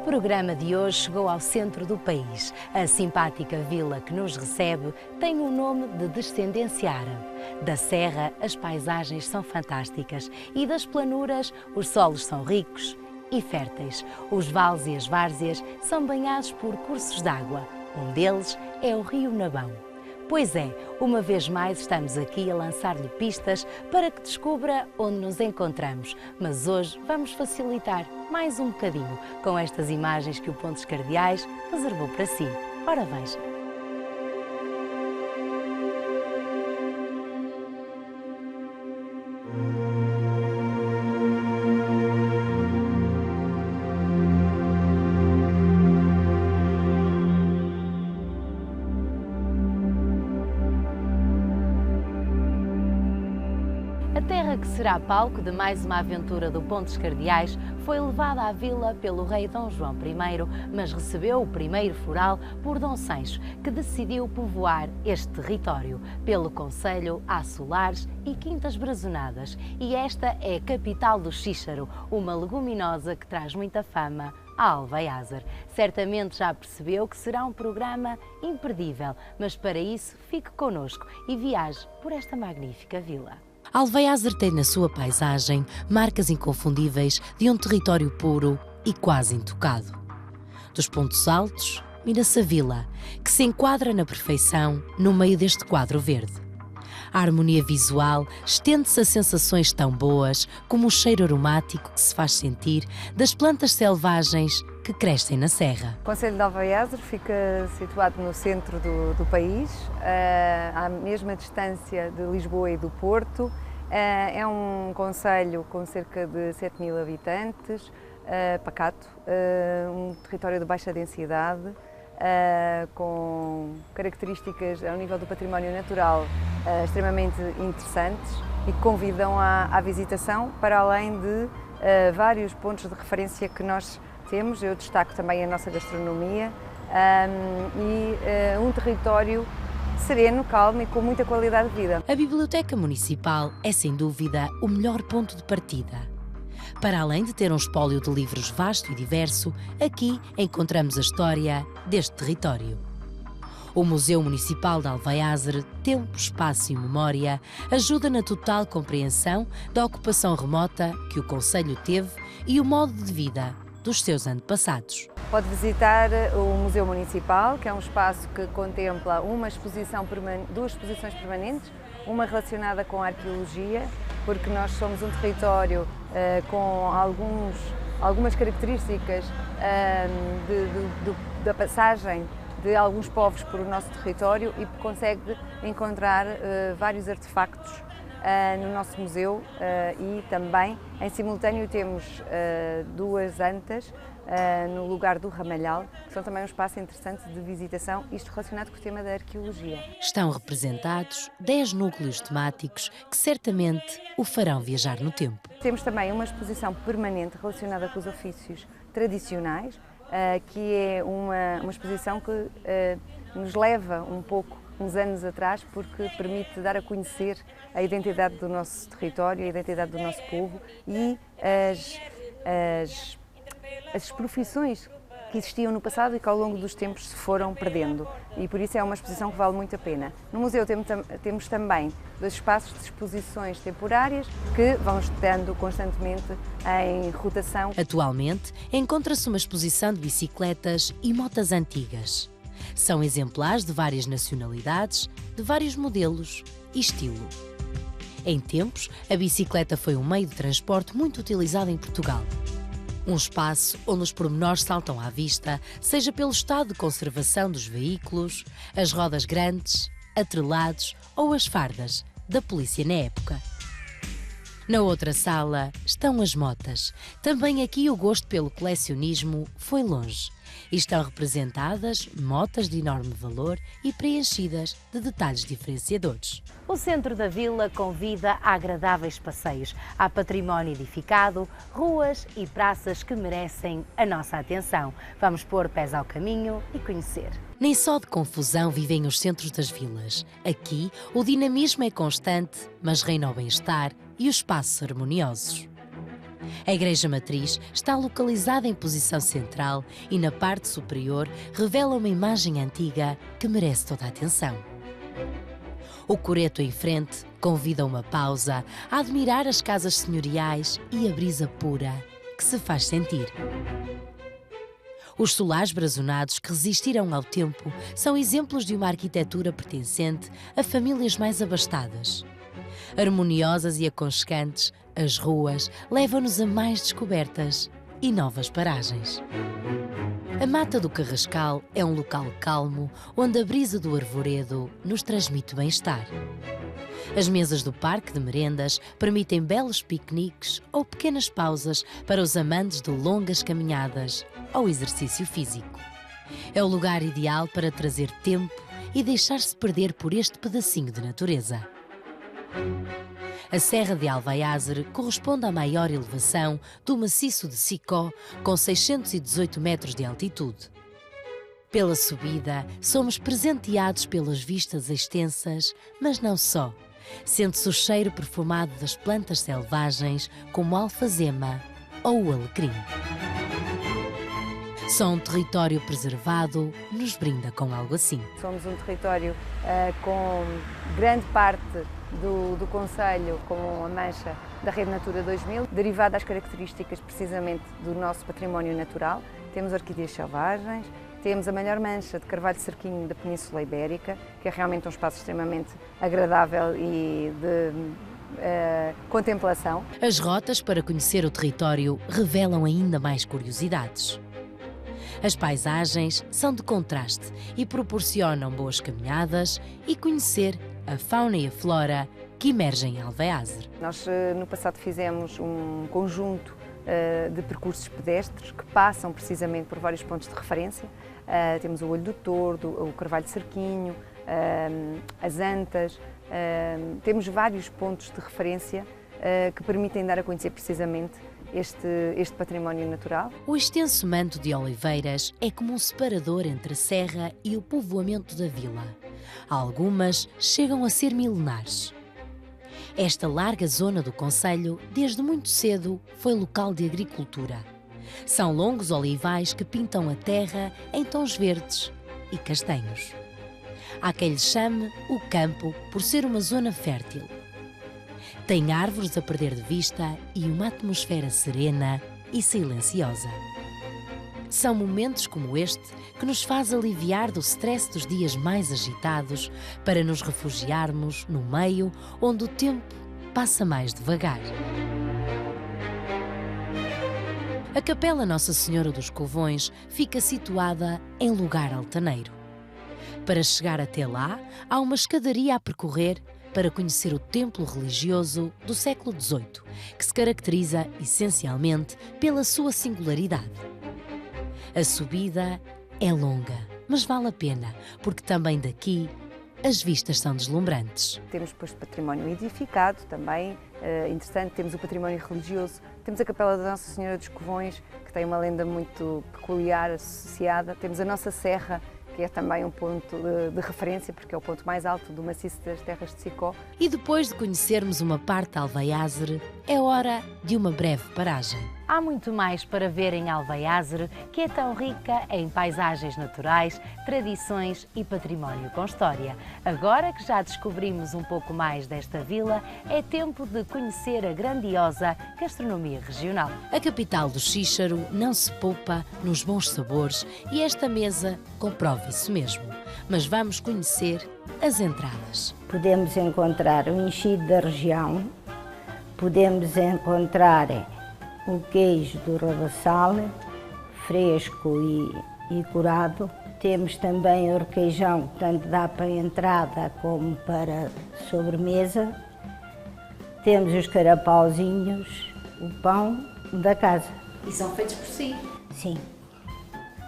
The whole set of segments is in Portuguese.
programa de hoje chegou ao centro do país. A simpática vila que nos recebe tem o nome de descendência árabe. Da serra, as paisagens são fantásticas e das planuras, os solos são ricos e férteis. Os vales e as várzeas são banhados por cursos de água. Um deles é o Rio Nabão. Pois é, uma vez mais estamos aqui a lançar-lhe pistas para que descubra onde nos encontramos. Mas hoje vamos facilitar mais um bocadinho com estas imagens que o Pontos Cardeais reservou para si. Ora veja. A terra que será palco de mais uma aventura do Pontos Cardeais foi levada à vila pelo rei Dom João I, mas recebeu o primeiro foral por Dom Sancho, que decidiu povoar este território. Pelo concelho há solares e quintas brazonadas, e esta é a capital do xíxaro, uma leguminosa que traz muita fama a Alvaiázar. Certamente já percebeu que será um programa imperdível, mas para isso fique connosco e viaje por esta magnífica vila. Alvaiázar tem na sua paisagem marcas inconfundíveis de um território puro e quase intocado. Dos pontos altos, mira-se a vila, que se enquadra na perfeição no meio deste quadro verde. A harmonia visual estende-se a sensações tão boas como o cheiro aromático que se faz sentir das plantas selvagens que crescem na serra. O concelho de Alvaiázar fica situado no centro do país, à mesma distância de Lisboa e do Porto. É um concelho com cerca de 7.000 habitantes, pacato, um território de baixa densidade, com características ao nível do património natural extremamente interessantes e que convidam à visitação, para além de vários pontos de referência que nós temos. Eu destaco também a nossa gastronomia e um território sereno, calmo e com muita qualidade de vida. A Biblioteca Municipal é, sem dúvida, o melhor ponto de partida. Para além de ter um espólio de livros vasto e diverso, aqui encontramos a história deste território. O Museu Municipal de Alvaiázar, Tempo, Espaço e Memória, ajuda na total compreensão da ocupação remota que o concelho teve e o modo de vida dos seus antepassados. Pode visitar o Museu Municipal, que é um espaço que contempla duas exposições permanentes, uma relacionada com a arqueologia, porque nós somos um território com algumas características da passagem de alguns povos por o nosso território e consegue encontrar vários artefactos no nosso museu e também, em simultâneo, temos duas antas no lugar do Ramalhal, que são também um espaço interessante de visitação, isto relacionado com o tema da arqueologia. Estão representados 10 núcleos temáticos que certamente o farão viajar no tempo. Temos também uma exposição permanente relacionada com os ofícios tradicionais, que é uma exposição que nos leva um pouco uns anos atrás, porque permite dar a conhecer a identidade do nosso território, a identidade do nosso povo e as profissões que existiam no passado e que ao longo dos tempos se foram perdendo, e por isso é uma exposição que vale muito a pena. No museu temos também 2 espaços de exposições temporárias que vão estando constantemente em rotação. Atualmente encontra-se uma exposição de bicicletas e motas antigas. São exemplares de várias nacionalidades, de vários modelos e estilo. Em tempos, a bicicleta foi um meio de transporte muito utilizado em Portugal. Um espaço onde os pormenores saltam à vista, seja pelo estado de conservação dos veículos, as rodas grandes, atrelados ou as fardas da polícia na época. Na outra sala estão as motas. Também aqui o gosto pelo colecionismo foi longe. E estão representadas motas de enorme valor e preenchidas de detalhes diferenciadores. O centro da vila convida a agradáveis passeios. Há património edificado, ruas e praças que merecem a nossa atenção. Vamos pôr pés ao caminho e conhecer. Nem só de confusão vivem os centros das vilas. Aqui, o dinamismo é constante, mas reina o bem-estar e os espaços harmoniosos. A Igreja Matriz está localizada em posição central e na parte superior revela uma imagem antiga que merece toda a atenção. O coreto em frente convida a uma pausa, a admirar as casas senhoriais e a brisa pura que se faz sentir. Os solares brazonados que resistiram ao tempo são exemplos de uma arquitetura pertencente a famílias mais abastadas. Harmoniosas e aconchegantes, as ruas levam-nos a mais descobertas e novas paragens. A Mata do Carrascal é um local calmo onde a brisa do arvoredo nos transmite bem-estar. As mesas do parque de merendas permitem belos piqueniques ou pequenas pausas para os amantes de longas caminhadas ou exercício físico. É o lugar ideal para trazer tempo e deixar-se perder por este pedacinho de natureza. A Serra de Alvaiázere corresponde à maior elevação do maciço de Sicó, com 618 metros de altitude. Pela subida, somos presenteados pelas vistas extensas, mas não só. Sente-se o cheiro perfumado das plantas selvagens, como a alfazema ou o alecrim. Só um território preservado nos brinda com algo assim. Somos um território com grande parte do concelho com a mancha da Rede Natura 2000, derivada das características precisamente do nosso património natural. Temos orquídeas selvagens, temos a maior mancha de carvalho cerquinho da Península Ibérica, que é realmente um espaço extremamente agradável e de contemplação. As rotas para conhecer o território revelam ainda mais curiosidades. As paisagens são de contraste e proporcionam boas caminhadas e conhecer a fauna e a flora que emergem em Alvaiázere. Nós no passado fizemos um conjunto de percursos pedestres que passam precisamente por vários pontos de referência. Temos o Olho do Tordo, o Carvalho Cerquinho, as Antas, temos vários pontos de referência que permitem dar a conhecer precisamente este património natural. O extenso manto de oliveiras é como um separador entre a serra e o povoamento da vila. Algumas chegam a ser milenares. Esta larga zona do concelho, desde muito cedo, foi local de agricultura. São longos olivais que pintam a terra em tons verdes e castanhos. Há quem lhe chame o campo por ser uma zona fértil. Tem árvores a perder de vista e uma atmosfera serena e silenciosa. São momentos como este que nos faz aliviar do stress dos dias mais agitados para nos refugiarmos no meio onde o tempo passa mais devagar. A Capela Nossa Senhora dos Covões fica situada em lugar altaneiro. Para chegar até lá, há uma escadaria a percorrer para conhecer o templo religioso do século XVIII, que se caracteriza essencialmente pela sua singularidade. A subida é longa, mas vale a pena, porque também daqui as vistas são deslumbrantes. Temos depois património edificado, também interessante, temos o património religioso, temos a Capela da Nossa Senhora dos Covões, que tem uma lenda muito peculiar associada, temos a nossa serra, que é também um ponto de referência, porque é o ponto mais alto do maciço das Terras de Sicó. E depois de conhecermos uma parte de Alvaiázere, é hora de uma breve paragem. Há muito mais para ver em Alvaiázere, que é tão rica em paisagens naturais, tradições e património com história. Agora que já descobrimos um pouco mais desta vila, é tempo de conhecer a grandiosa gastronomia regional. A capital do Xíxaro não se poupa nos bons sabores e esta mesa comprova isso mesmo. Mas vamos conhecer as entradas. Podemos encontrar o enchido da região, podemos encontrar o queijo do Robassal, fresco e curado. Temos também o requeijão, que tanto dá para entrada como para sobremesa. Temos os carapauzinhos, o pão da casa. E são feitos por si? Sim.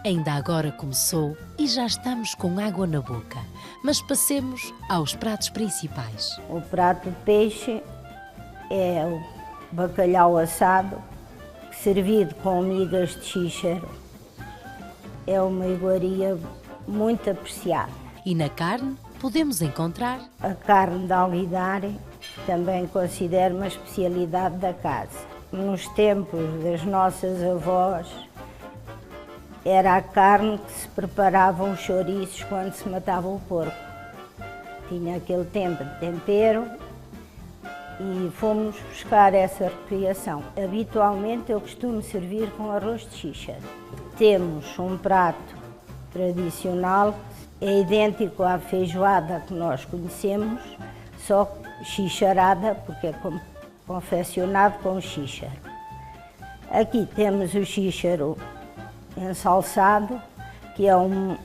Ainda agora começou e já estamos com água na boca. Mas passemos aos pratos principais. O prato de peixe é o bacalhau assado, servido com migas de xíxaro. É uma iguaria muito apreciada. E na carne podemos encontrar a carne de alguidar, também considero uma especialidade da casa. nos tempos das nossas avós, era a carne que se preparavam os chouriços quando se matava o porco. Tinha aquele tempo de tempero e fomos buscar essa recriação. Habitualmente eu costumo servir com arroz de xíxaro. Temos um prato tradicional, é idêntico à feijoada que nós conhecemos, só xixarada, porque é confeccionado com xíxaro. Aqui temos o xíxaro ensalçado, que é um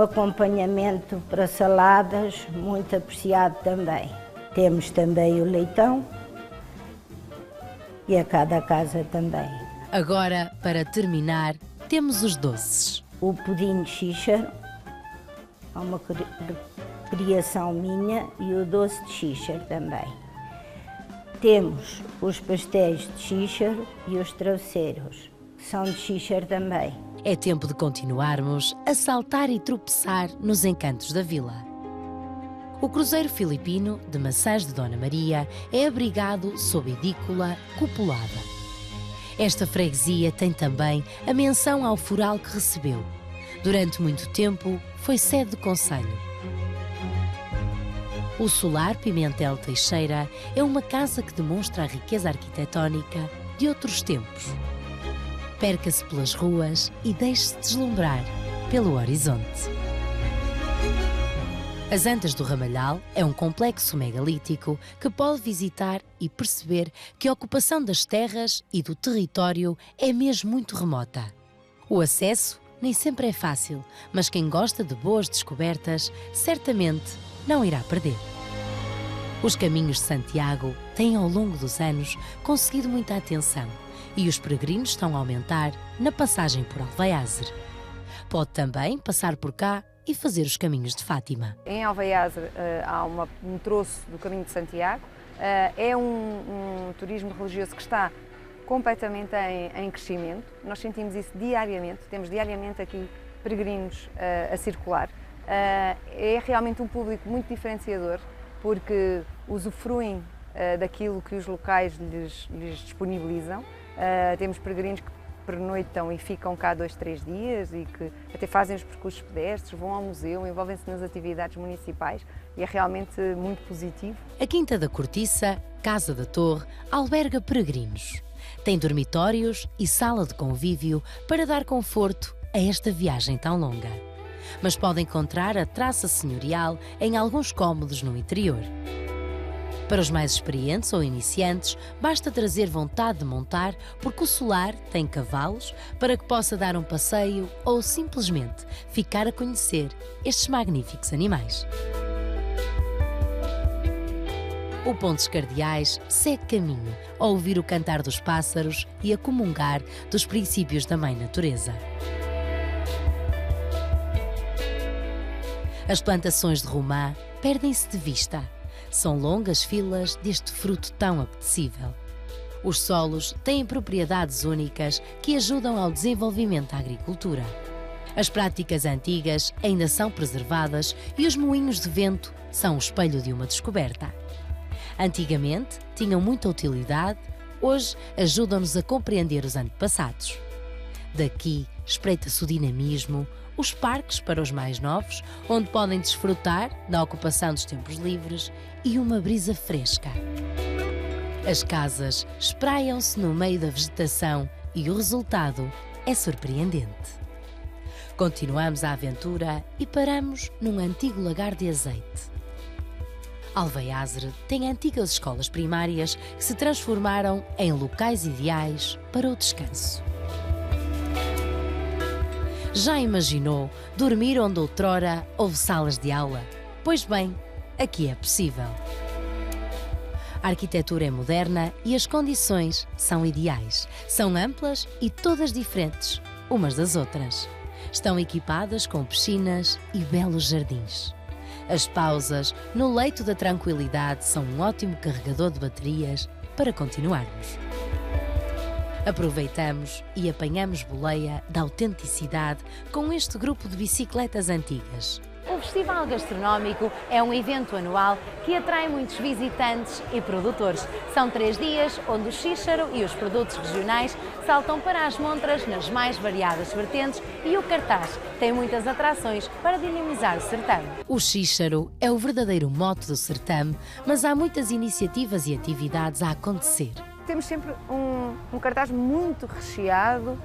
acompanhamento para saladas, muito apreciado também. Temos também o leitão e a cada casa também. Agora, para terminar, temos os doces. O pudim de xíxaro, é uma criação minha, e o doce de xíxaro também. Temos os pastéis de xíxaro e os travesseiros, que são de xíxaro também. É tempo de continuarmos a saltar e tropeçar nos encantos da vila. O cruzeiro filipino de Maçãs de Dona Maria é abrigado sob edícula cupulada. Esta freguesia tem também a menção ao foral que recebeu. Durante muito tempo foi sede de concelho. O Solar Pimentel Teixeira é uma casa que demonstra a riqueza arquitetónica de outros tempos. Perca-se pelas ruas e deixe-se deslumbrar pelo horizonte. As Antas do Ramalhal é um complexo megalítico que pode visitar e perceber que a ocupação das terras e do território é mesmo muito remota. O acesso nem sempre é fácil, mas quem gosta de boas descobertas certamente não irá perder. Os caminhos de Santiago têm ao longo dos anos conseguido muita atenção e os peregrinos estão a aumentar na passagem por Alvaiázere. Pode também passar por cá e fazer os caminhos de Fátima. Em Alvaiázere há um troço do Caminho de Santiago. É um turismo religioso que está completamente em crescimento. Nós sentimos isso diariamente, temos diariamente aqui peregrinos a circular. É realmente um público muito diferenciador, porque usufruem daquilo que os locais lhes disponibilizam. Temos peregrinos que pernoitam e ficam cá 2, 3 dias e que até fazem os percursos pedestres, vão ao museu, envolvem-se nas atividades municipais e é realmente muito positivo. A Quinta da Cortiça, Casa da Torre, alberga peregrinos. Tem dormitórios e sala de convívio para dar conforto a esta viagem tão longa. Mas pode encontrar a traça senhorial em alguns cômodos no interior. Para os mais experientes ou iniciantes, basta trazer vontade de montar, porque o Solar tem cavalos para que possa dar um passeio ou simplesmente ficar a conhecer estes magníficos animais. O Pontes Cardeais segue caminho a ouvir o cantar dos pássaros e a comungar dos princípios da Mãe Natureza. As plantações de romã perdem-se de vista. São longas filas deste fruto tão apetecível. Os solos têm propriedades únicas que ajudam ao desenvolvimento da agricultura. As práticas antigas ainda são preservadas e os moinhos de vento são o espelho de uma descoberta. Antigamente tinham muita utilidade, hoje ajudam-nos a compreender os antepassados. Daqui espreita-se o dinamismo, os parques para os mais novos, onde podem desfrutar da ocupação dos tempos livres e uma brisa fresca. As casas espraiam-se no meio da vegetação e o resultado é surpreendente. Continuamos a aventura e paramos num antigo lagar de azeite. Alvaiázere tem antigas escolas primárias que se transformaram em locais ideais para o descanso. Já imaginou dormir onde outrora houve salas de aula? Pois bem, aqui é possível. A arquitetura é moderna e as condições são ideais. São amplas e todas diferentes, umas das outras. Estão equipadas com piscinas e belos jardins. As pausas no leito da tranquilidade são um ótimo carregador de baterias para continuarmos. Aproveitamos e apanhamos boleia da autenticidade com este grupo de bicicletas antigas. O O Festival Gastronómico é um evento anual que atrai muitos visitantes e produtores. São 3 dias onde o xíxaro e os produtos regionais saltam para as montras nas mais variadas vertentes e o cartaz tem muitas atrações para dinamizar o certame. O xíxaro é o verdadeiro mote do certame, mas há muitas iniciativas e atividades a acontecer. Temos sempre um cartaz muito recheado,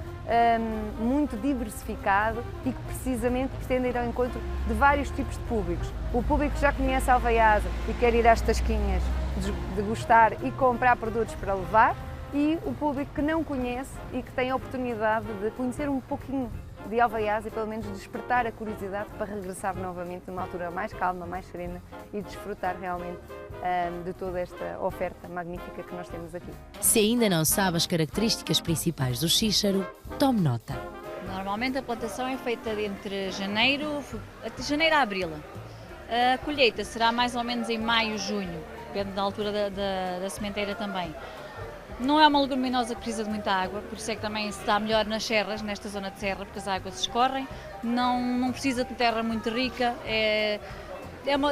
muito diversificado e que precisamente pretende ir ao encontro de vários tipos de públicos. O público que já conhece Alvaiasa e quer ir às tasquinhas, degustar e comprar produtos para levar, e o público que não conhece e que tem a oportunidade de conhecer um pouquinho de Alvaiasa e pelo menos despertar a curiosidade para regressar novamente numa altura mais calma, mais serena e desfrutar realmente de toda esta oferta magnífica que nós temos aqui. Se ainda não sabe as características principais do xíxaro, tome nota. Normalmente a plantação é feita entre janeiro a abril. A colheita será mais ou menos em maio, junho, depende da altura da sementeira também. Não é uma leguminosa que precisa de muita água, por isso é que também se dá melhor nas serras, nesta zona de serra, porque as águas escorrem. Não precisa de terra muito rica,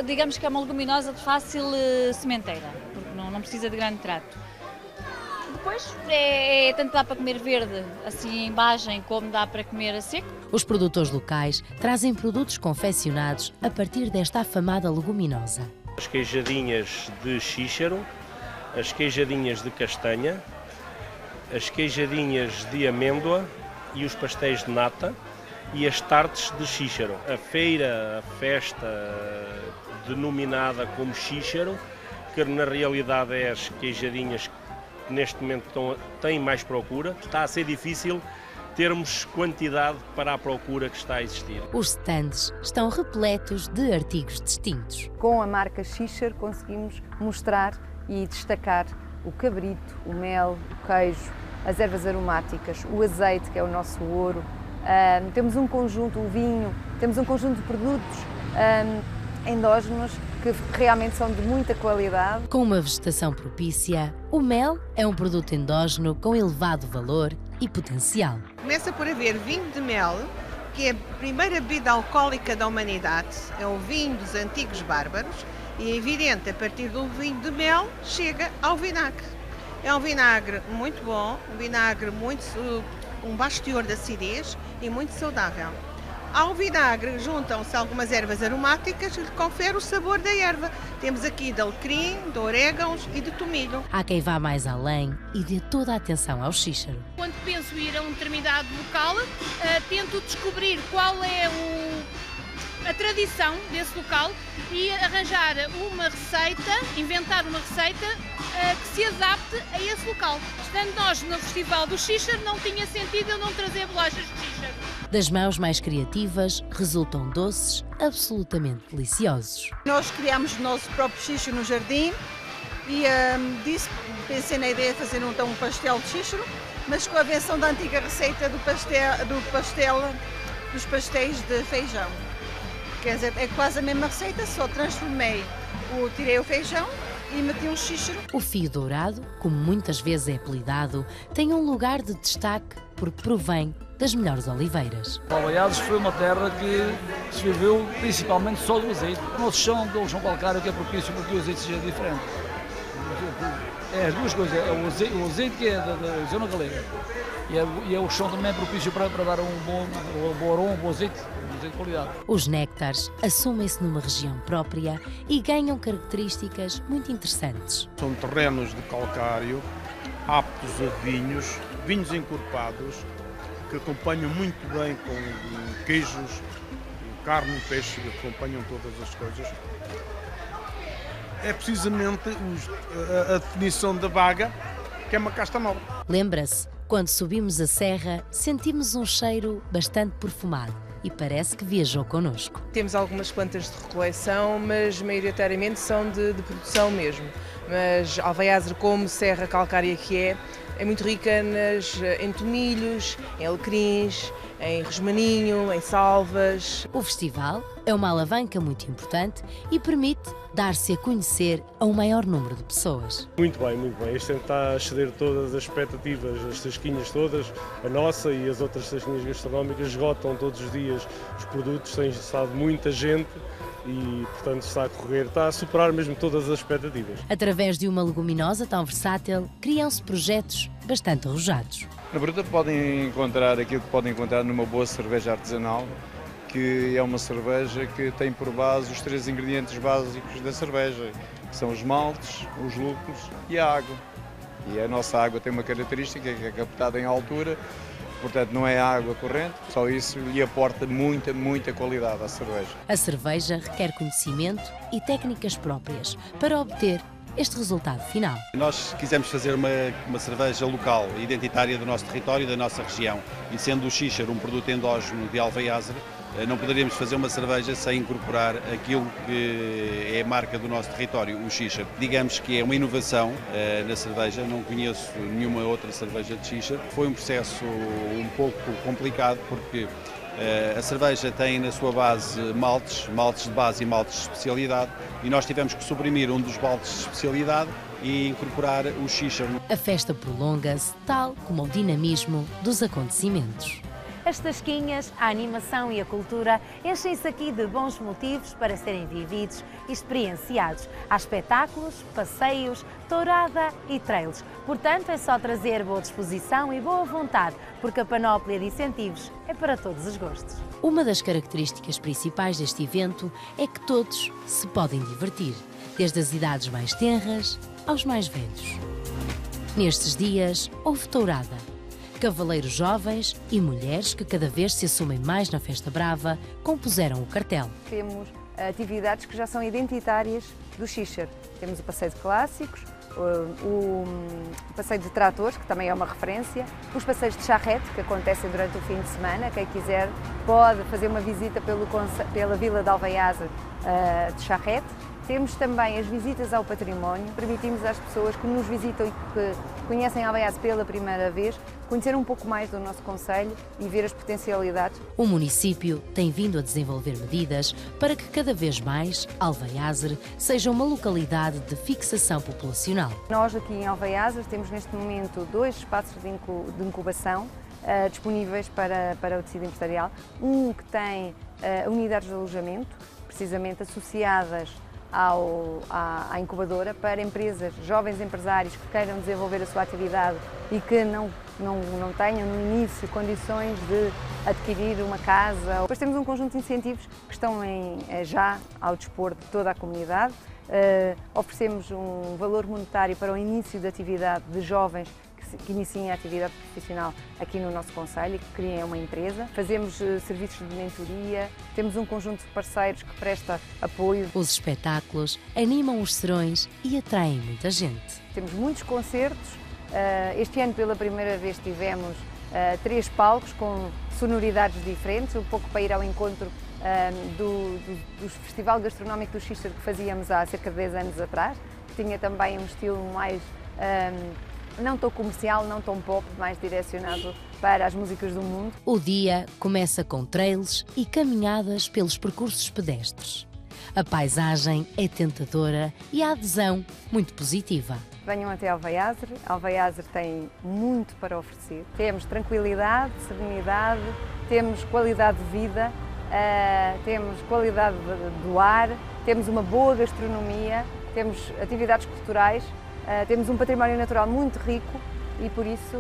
digamos que é uma leguminosa de fácil sementeira, porque não precisa de grande trato. Depois, tanto dá para comer verde, assim em bagem, como dá para comer a seco. Os produtores locais trazem produtos confeccionados a partir desta afamada leguminosa. As queijadinhas de xíxaro, as queijadinhas de castanha, as queijadinhas de amêndoa e os pastéis de nata e as tartes de xíxaro. A feira, a festa denominada como xíxaro, que na realidade é as queijadinhas que neste momento têm mais procura. Está a ser difícil termos quantidade para a procura que está a existir. Os stands estão repletos de artigos distintos. Com a marca Xíxaro conseguimos mostrar e destacar o cabrito, o mel, o queijo, as ervas aromáticas, o azeite, que é o nosso ouro. Temos um conjunto, o vinho, temos um conjunto de produtos endógenos que realmente são de muita qualidade. Com uma vegetação propícia, o mel é um produto endógeno com elevado valor e potencial. Começa por haver vinho de mel, que é a primeira bebida alcoólica da humanidade, é o vinho dos antigos bárbaros, e é evidente, a partir do vinho de mel, chega ao vinagre. É um vinagre muito bom, um vinagre um baixo teor de acidez e muito saudável. Ao vinagre juntam-se algumas ervas aromáticas que confere o sabor da erva. Temos aqui de alecrim, de orégãos e de tomilho. Há quem vá mais além e dê toda a atenção ao xíxaro. Quando penso ir a um determinado local, tento descobrir qual é a tradição desse local e arranjar uma receita, inventar uma receita que se adapte a esse local. Estando nós no Festival do Xíxaro, não tinha sentido eu não trazer bolachas de xíxaro. Das mãos mais criativas resultam doces absolutamente deliciosos. Nós criámos o nosso próprio xíxaro no jardim e pensei na ideia de fazer um pastel de xíxaro, mas com a versão da antiga receita dos pastéis de feijão. Quer dizer, é quase a mesma receita, só tirei o feijão e meti um xíxaro. O fio dourado, como muitas vezes é apelidado, tem um lugar de destaque porque provém das melhores oliveiras. Alvaiases foi uma terra que se viveu principalmente só do azeite. O nosso chão calcário que é propício para que o azeite seja diferente. É as duas coisas, é o azeite que é da zona galega e é o chão também propício para dar um bom aroma, um bom azeite de qualidade. Os néctares assumem-se numa região própria e ganham características muito interessantes. São terrenos de calcário, aptos a vinhos encorpados, que acompanham muito bem com queijos, carne e peixe, que acompanham todas as coisas. É precisamente a definição da baga, que é uma casta nobre. Lembra-se, quando subimos a serra, sentimos um cheiro bastante perfumado e parece que viajou connosco. Temos algumas plantas de recoleção, mas maioritariamente são de produção mesmo. Mas Alvaiasa, como serra calcária que é muito rica em tomilhos, em alecrins, em resmaninho, em salvas. O festival é uma alavanca muito importante e permite dar-se a conhecer a um maior número de pessoas. Muito bem, muito bem. Este ano está a exceder todas as expectativas, as tasquinhas todas, a nossa e as outras tasquinhas gastronómicas esgotam todos os dias os produtos, tem estado muita gente e, portanto, está a superar mesmo todas as expectativas. Através de uma leguminosa tão versátil, criam-se projetos bastante arrojados. Na Bruta podem encontrar aquilo que podem encontrar numa boa cerveja artesanal, que é uma cerveja que tem por base os 3 ingredientes básicos da cerveja, que são os maltes, os lúpulos e a água. E a nossa água tem uma característica que é captada em altura, portanto não é água corrente, só isso lhe aporta muita qualidade à cerveja. A cerveja requer conhecimento e técnicas próprias para obter este resultado final. Nós quisemos fazer uma cerveja local, identitária do nosso território e da nossa região, e sendo o Xíxaro um produto endógeno de Alveiazer, não poderíamos fazer uma cerveja sem incorporar aquilo que é a marca do nosso território, o Xíxaro. Digamos que é uma inovação na cerveja, não conheço nenhuma outra cerveja de Xíxaro. Foi um processo um pouco complicado porque a cerveja tem na sua base maltes de base e maltes de especialidade, e nós tivemos que suprimir um dos maltes de especialidade e incorporar o Xíxaro. A festa prolonga-se tal como o dinamismo dos acontecimentos. As tasquinhas, a animação e a cultura enchem-se aqui de bons motivos para serem vividos e experienciados. Há espetáculos, passeios, tourada e trails. Portanto, é só trazer boa disposição e boa vontade, porque a panóplia de incentivos é para todos os gostos. Uma das características principais deste evento é que todos se podem divertir, desde as idades mais tenras aos mais velhos. Nestes dias, houve tourada. Cavaleiros jovens e mulheres que cada vez se assumem mais na Festa Brava compuseram o cartel. Temos atividades que já são identitárias do Xíxaro. Temos o passeio de clássicos, o passeio de tratores, que também é uma referência, os passeios de charrete, que acontecem durante o fim de semana. Quem quiser pode fazer uma visita pela Vila de Alveiazer de charrete. Temos também as visitas ao património, permitimos às pessoas que nos visitam e que conhecem Alveiazer pela primeira vez, conhecer um pouco mais do nosso concelho e ver as potencialidades. O município tem vindo a desenvolver medidas para que cada vez mais Alveiazer seja uma localidade de fixação populacional. Nós aqui em Alveiazer temos neste momento 2 espaços de incubação disponíveis para o tecido empresarial. Um que tem unidades de alojamento, precisamente associadas à incubadora, para empresas, jovens empresários que queiram desenvolver a sua atividade e que não tenham no início condições de adquirir uma casa. Depois temos um conjunto de incentivos que estão já ao dispor de toda a comunidade. Oferecemos um valor monetário para o início da atividade de jovens que iniciem a atividade profissional aqui no nosso concelho e que criem uma empresa. Fazemos serviços de mentoria, temos um conjunto de parceiros que presta apoio. Os espetáculos animam os serões e atraem muita gente. Temos muitos concertos. Este ano, pela primeira vez, tivemos 3 palcos com sonoridades diferentes, um pouco para ir ao encontro do Festival Gastronómico do Xíxaro que fazíamos há cerca de 10 anos atrás, que tinha também um estilo mais não tão comercial, não tão pop, mais direcionado para as músicas do mundo. O dia começa com trails e caminhadas pelos percursos pedestres. A paisagem é tentadora e a adesão muito positiva. Venham até Alveiazer. Alveiazer tem muito para oferecer. Temos tranquilidade, serenidade, temos qualidade de vida, temos qualidade do ar, temos uma boa gastronomia, temos atividades culturais, temos um património natural muito rico e, por isso,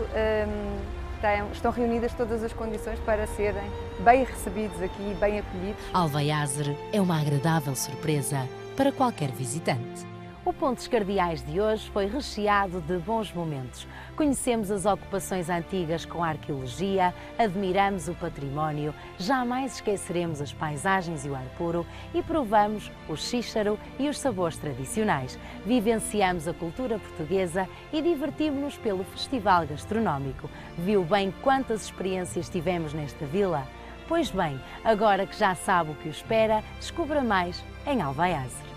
estão reunidas todas as condições para serem bem recebidos aqui, bem acolhidos. Alveiazer é uma agradável surpresa para qualquer visitante. O Pontos Cardeais de hoje foi recheado de bons momentos. Conhecemos as ocupações antigas com a arqueologia, admiramos o património, jamais esqueceremos as paisagens e o ar puro e provamos o xíxaro e os sabores tradicionais. Vivenciamos a cultura portuguesa e divertimos-nos pelo Festival Gastronómico. Viu bem quantas experiências tivemos nesta vila? Pois bem, agora que já sabe o que o espera, descubra mais em Alveiazer.